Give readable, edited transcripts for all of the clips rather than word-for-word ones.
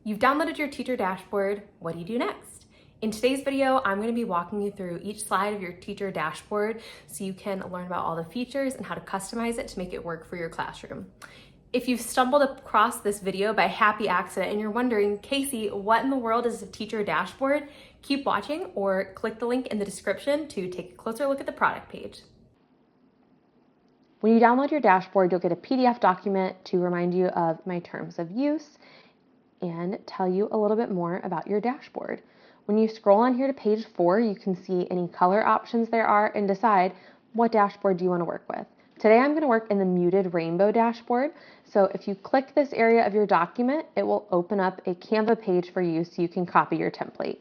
You've downloaded your teacher dashboard. What do you do next? In today's video, I'm going to be walking you through each slide of your teacher dashboard so you can learn about all the features and how to customize it to make it work for your classroom. If you've stumbled across this video by happy accident and you're wondering, Casey, what in the world is a teacher dashboard? Keep watching or click the link in the description to take a closer look at the product page. When you download your dashboard, you'll get a PDF document to remind you of my terms of use and tell you a little bit more about your dashboard. When you scroll on here to page 4, you can see any color options there are and decide what dashboard do you want to work with. Today I'm going to work in the muted rainbow dashboard. So if you click this area of your document, it will open up a Canva page for you so you can copy your template.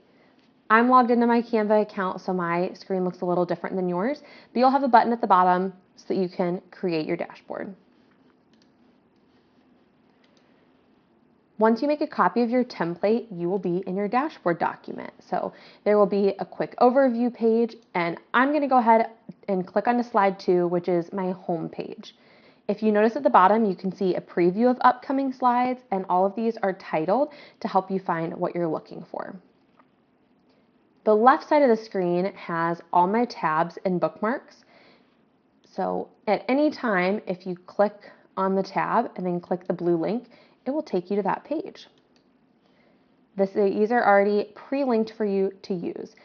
I'm logged into my Canva account, so my screen looks a little different than yours, but you'll have a button at the bottom so that you can create your dashboard. Once you make a copy of your template, you will be in your dashboard document. So there will be a quick overview page, and I'm going to go ahead and click on to slide 2, which is my home page. If you notice at the bottom, you can see a preview of upcoming slides, and all of these are titled to help you find what you're looking for. The left side of the screen has all my tabs and bookmarks. So at any time, if you click on the tab and then click the blue link, it will take you to that page. These are already pre-linked for you to use.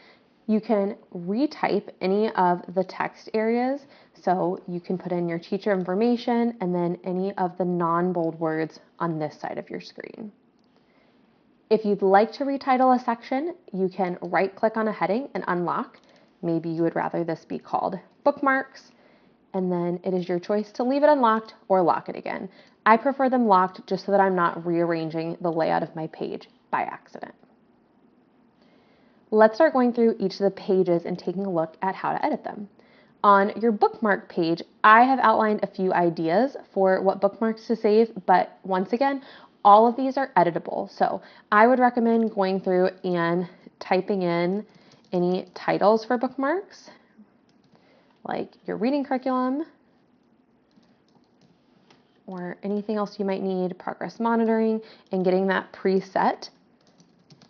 You can retype any of the text areas, so you can put in your teacher information and then any of the non-bold words on this side of your screen. If you'd like to retitle a section, you can right-click on a heading and unlock. Maybe you would rather this be called Bookmarks, and then it is your choice to leave it unlocked or lock it again. I prefer them locked just so that I'm not rearranging the layout of my page by accident. Let's start going through each of the pages and taking a look at how to edit them. On your bookmark page, I have outlined a few ideas for what bookmarks to save, but once again, all of these are editable. So I would recommend going through and typing in any titles for bookmarks, like your reading curriculum, or anything else you might need, progress monitoring, and getting that preset,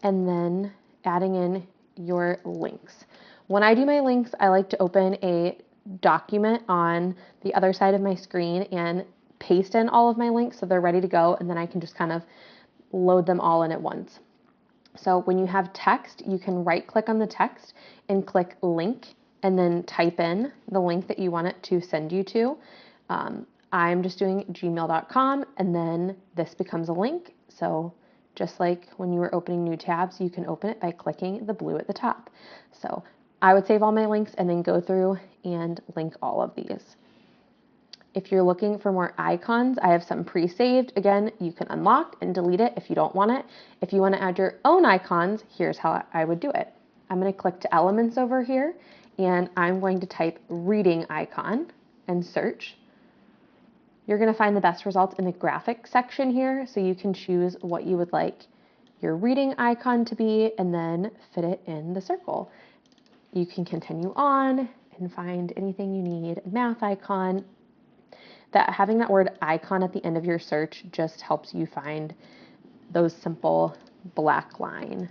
and then adding in your links. When I do my links, I like to open a document on the other side of my screen and paste in all of my links so they're ready to go, and then I can just kind of load them all in at once. So when you have text, you can right-click on the text and click link, and then type in the link that you want it to send you to. I'm just doing gmail.com, and then this becomes a link. So just like when you were opening new tabs, you can open it by clicking the blue at the top. So I would save all my links and then go through and link all of these. If you're looking for more icons, I have some pre-saved. Again, you can unlock and delete it if you don't want it. If you want to add your own icons, here's how I would do it. I'm going to click to Elements over here, and I'm going to type reading icon and search. You're going to find the best results in the graphic section here, so you can choose what you would like your reading icon to be and then fit it in the circle. You can continue on and find anything you need, math icon. Having that word icon at the end of your search just helps you find those simple black line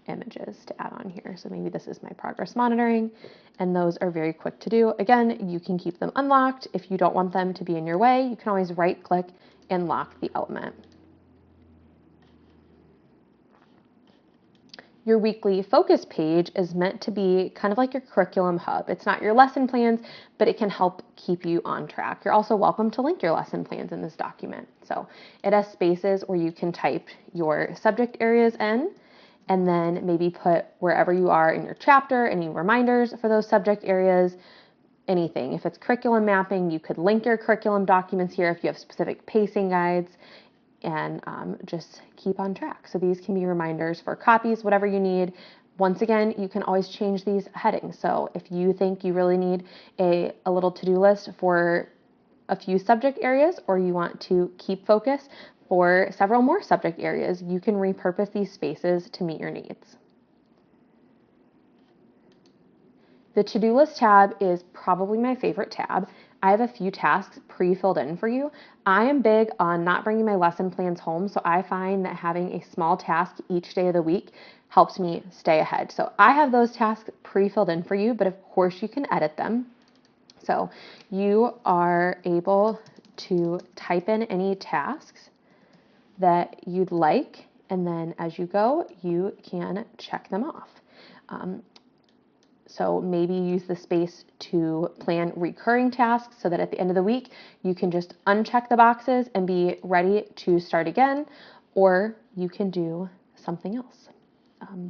images to add on here. So maybe this is my progress monitoring, and those are very quick to do. Again, you can keep them unlocked. If you don't want them to be in your way, you can always right click and lock the element. Your weekly focus page is meant to be kind of like your curriculum hub. It's not your lesson plans, but it can help keep you on track. You're also welcome to link your lesson plans in this document. So it has spaces where you can type your subject areas in, and then maybe put wherever you are in your chapter, any reminders for those subject areas, anything. If it's curriculum mapping, you could link your curriculum documents here if you have specific pacing guides, and just keep on track. So these can be reminders for copies, whatever you need. Once again, you can always change these headings. So if you think you really need a little to-do list for a few subject areas, or you want to keep focus for several more subject areas, you can repurpose these spaces to meet your needs. The to-do list tab is probably my favorite tab. I have a few tasks pre-filled in for you. I am big on not bringing my lesson plans home, so I find that having a small task each day of the week helps me stay ahead. So I have those tasks pre-filled in for you, but of course you can edit them. So you are able to type in any tasks that you'd like, and then as you go, you can check them off. So maybe use the space to plan recurring tasks so that at the end of the week, you can just uncheck the boxes and be ready to start again, or you can do something else,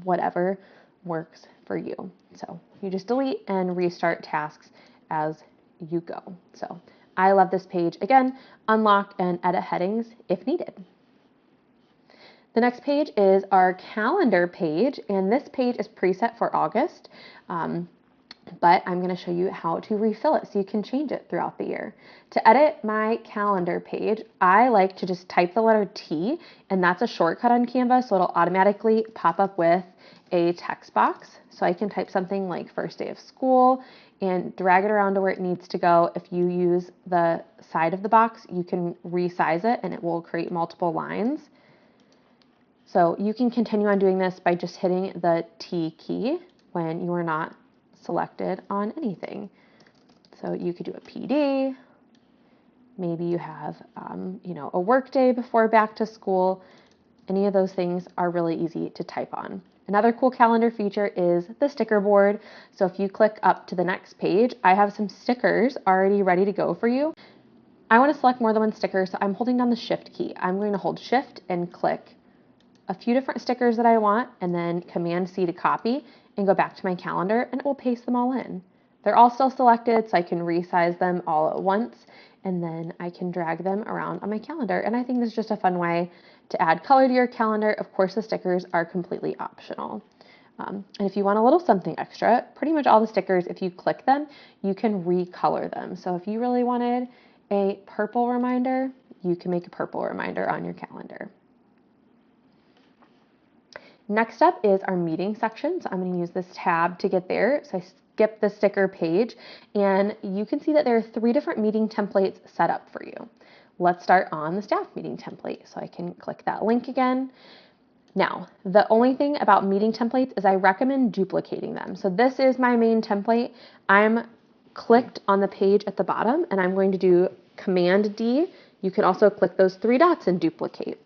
whatever works for you. So you just delete and restart tasks as you go. So I love this page. Again, unlock and edit headings if needed. The next page is our calendar page, and this page is preset for August, but I'm going to show you how to refill it so you can change it throughout the year. To edit my calendar page, I like to just type the letter T, and that's a shortcut on Canva, so it'll automatically pop up with a text box. So I can type something like first day of school and drag it around to where it needs to go. If you use the side of the box, you can resize it and it will create multiple lines. So you can continue on doing this by just hitting the T key when you are not selected on anything. So you could do a PD. Maybe you have, a work day before back to school. Any of those things are really easy to type on. Another cool calendar feature is the sticker board. So if you click up to the next page, I have some stickers already ready to go for you. I want to select more than one sticker, so I'm holding down the Shift key. I'm going to hold Shift and click a few different stickers that I want, and then Command C to copy and go back to my calendar, and it will paste them all in. They're all still selected, so I can resize them all at once, and then I can drag them around on my calendar. And I think this is just a fun way to add color to your calendar. Of course, the stickers are completely optional. And if you want a little something extra, pretty much all the stickers, if you click them, you can recolor them. So if you really wanted a purple reminder, you can make a purple reminder on your calendar. Next up is our meeting section. So I'm going to use this tab to get there. So I skip the sticker page, and you can see that there are 3 different meeting templates set up for you. Let's start on the staff meeting template. So I can click that link again. Now, the only thing about meeting templates is I recommend duplicating them. So this is my main template. I'm clicked on the page at the bottom, and I'm going to do Command D. You can also click those 3 dots and duplicate.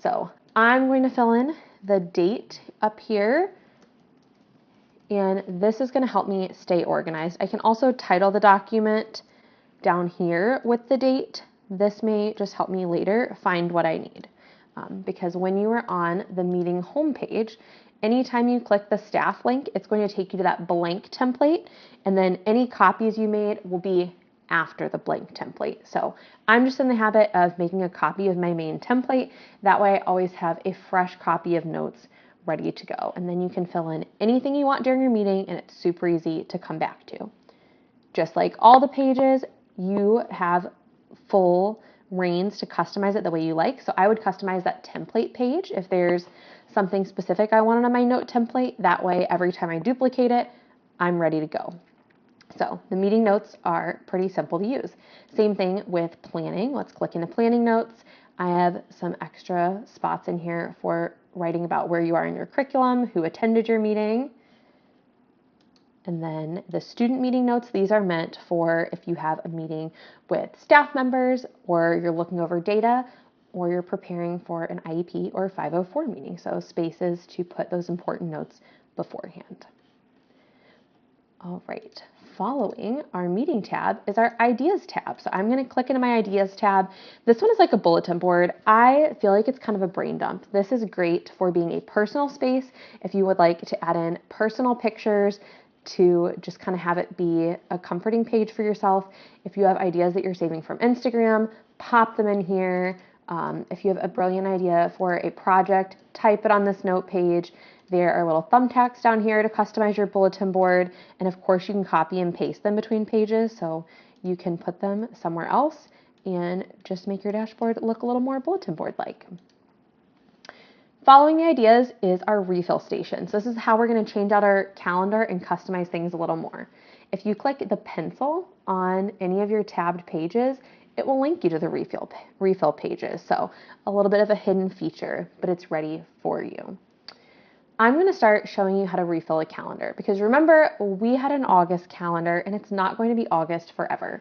So I'm going to fill in the date up here, and this is going to help me stay organized. I can also title the document down here with the date. This may just help me later find what I need, because when you are on the meeting homepage, anytime you click the staff link, it's going to take you to that blank template, and then any copies you made will be after the blank template. So I'm just in the habit of making a copy of my main template. That way I always have a fresh copy of notes ready to go. And then you can fill in anything you want during your meeting, and it's super easy to come back to. Just like all the pages, you have full reins to customize it the way you like. So I would customize that template page if there's something specific I wanted on my note template. That way, every time I duplicate it, I'm ready to go. So the meeting notes are pretty simple to use. Same thing with planning. Let's click into planning notes. I have some extra spots in here for writing about where you are in your curriculum, who attended your meeting. And then the student meeting notes, these are meant for if you have a meeting with staff members, or you're looking over data, or you're preparing for an IEP or 504 meeting. So spaces to put those important notes beforehand. All right, following our meeting tab is our ideas tab. So I'm going to click into my ideas tab. This one is like a bulletin board. I feel like it's kind of a brain dump. This is great for being a personal space. If you would like to add in personal pictures to just kind of have it be a comforting page for yourself. If you have ideas that you're saving from Instagram, pop them in here. If you have a brilliant idea for a project, type it on this note page. There are little thumbtacks down here to customize your bulletin board. And of course, you can copy and paste them between pages, so you can put them somewhere else and just make your dashboard look a little more bulletin board-like. Following the ideas is our refill station. So this is how we're going to change out our calendar and customize things a little more. If you click the pencil on any of your tabbed pages, it will link you to the refill pages. So a little bit of a hidden feature, but it's ready for you. I'm going to start showing you how to refill a calendar because remember, we had an August calendar and it's not going to be August forever.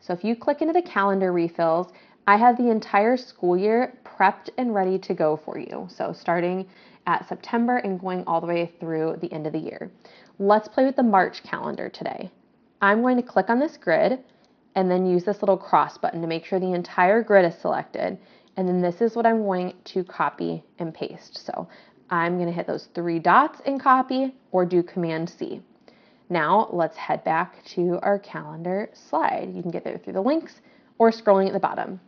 So if you click into the calendar refills, I have the entire school year prepped and ready to go for you. So starting at September and going all the way through the end of the year. Let's play with the March calendar today. I'm going to click on this grid and then use this little cross button to make sure the entire grid is selected. And then this is what I'm going to copy and paste. So I'm going to hit those 3 dots and copy or do Command C. Now let's head back to our calendar slide. You can get there through the links or scrolling at the bottom.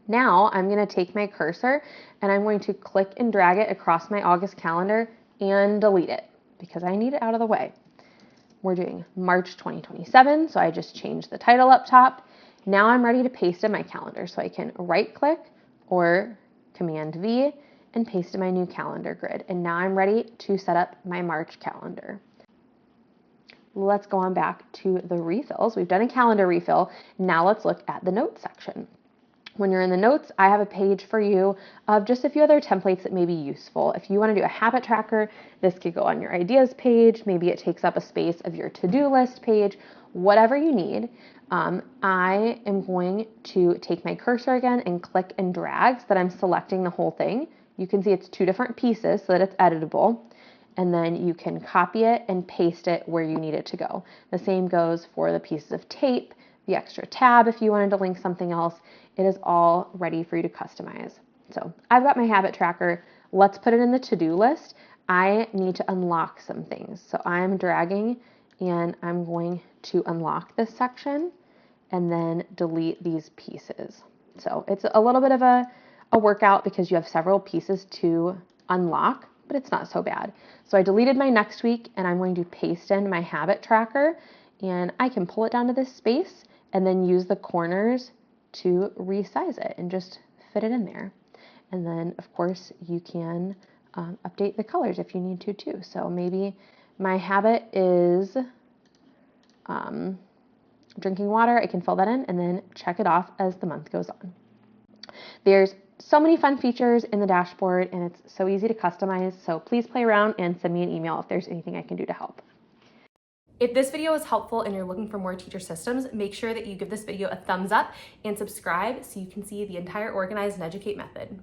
Now I'm going to take my cursor and I'm going to click and drag it across my August calendar and delete it because I need it out of the way. We're doing March 2027, so I just changed the title up top. Now I'm ready to paste in my calendar, so I can right click or Command V and paste in my new calendar grid. And now I'm ready to set up my March calendar. Let's go on back to the refills. We've done a calendar refill. Now let's look at the notes section. When you're in the notes, I have a page for you of just a few other templates that may be useful. If you want to do a habit tracker, this could go on your ideas page. Maybe it takes up a space of your to-do list page, whatever you need. I am going to take my cursor again and click and drag so that I'm selecting the whole thing. You can see it's 2 different pieces so that it's editable. And then you can copy it and paste it where you need it to go. The same goes for the pieces of tape, the extra tab if you wanted to link something else. It is all ready for you to customize. So I've got my habit tracker. Let's put it in the to-do list. I need to unlock some things. So I'm dragging and I'm going to unlock this section and then delete these pieces. So it's a little bit of a workout because you have several pieces to unlock, but it's not so bad. So I deleted my next week and I'm going to paste in my habit tracker and I can pull it down to this space and then use the corners to resize it and just fit it in there. And then of course you can update the colors if you need to too. So maybe my habit is drinking water. I can fill that in and then check it off as the month goes on. There's so many fun features in the dashboard and it's so easy to customize. So please play around and send me an email if there's anything I can do to help. If this video was helpful and you're looking for more teacher systems, make sure that you give this video a thumbs up and subscribe so you can see the entire Organize and Educate method.